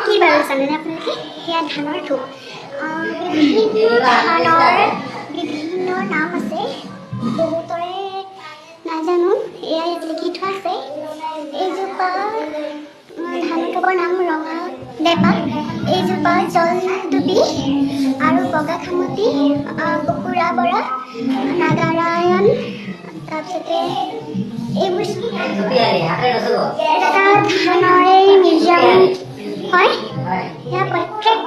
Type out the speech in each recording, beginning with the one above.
কি বাৰু জানেনে আপোনালোকে সেয়া ধানৰ ধূপ বিভিন্ন নাম আছে বহুতৰে নাজানো এয়া ইয়াত লিখি থোৱা আছে এইজোপা ধান ধূপৰ নাম ৰঙা ডেপা এইজোপা জলডুবি আৰু বগা খামতি কুকুৰা বৰা নাগাৰায়ণ তাৰপিছতে এইবোৰ এটা ধানৰে মিউজিয়াম হয় ইয়াৰ প্ৰত্যেক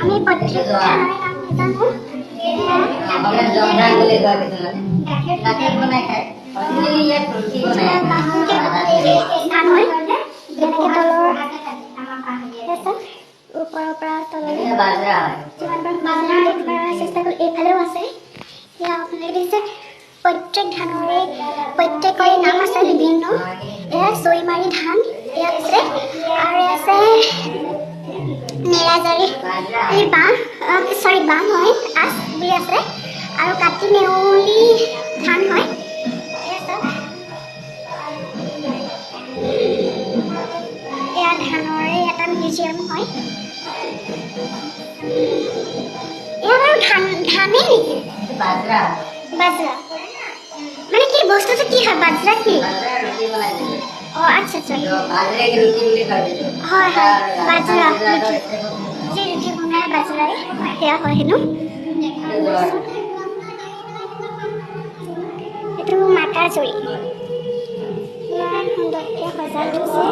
আমি প্ৰত্যেক ধানৰে নাম নাজানো ওপৰৰ পৰা তললৈ চেষ্টা কৰি এইফালেও আছে এয়া আপোনালোকে দেখিছে প্ৰত্যেক ধানৰে প্ৰত্যেকৰে নাম আছে বিভিন্ন এয়া চৈমাৰী ধান এয়া আছে আৰু আছে নেৰাজাৰী বাঁহ বাঁহ হয় আচ বুলি আছে আৰু কাতি নেউলি ধান হয় এয়া ধানৰে এটা মিউজিয়াম হয় এয়া বাৰু ধানেই নেকি বাজৰা মানে কি বস্তুটো কি হয় বাজৰা কি অঁ আচ্ছা আচ্ছা হয় হয় বাজৰা যি ৰুটি বনাই বাজৰাই সেয়া হয় হেনো এইটো মাকা জুই ইমান সুন্দৰকৈ সজাই থৈছে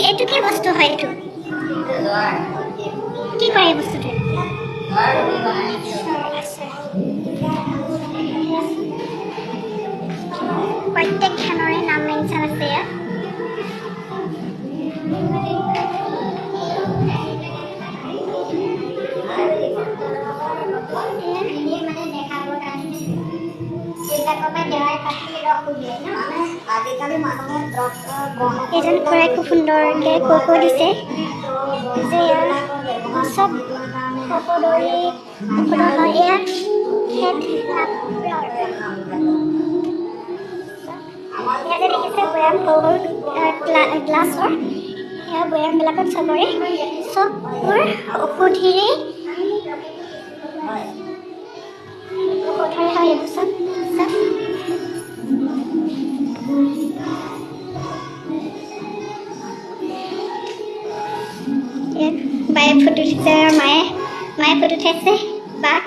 এইটো কি বস্তু হয় এইটো কি কৰে এই বস্তুটো প্ৰত্যেক ধানৰে নাম মেনশ্যন আছে ইয়াত এজন খুৰাই খুব সুন্দৰকৈ কৈ দিছে যে চব সকলোৰে হয় এয়া ইয়াতে দেখিছে বৈয়াম সৰু সৰু গ্লাছৰ সেয়া বৈয়ামবিলাকত চবৰে চববোৰ ঔষধিৰে হয় এইবোৰ চব বায়ে ফটো উঠিছে আৰু মায়ে ফটো উঠাইছে বাঘ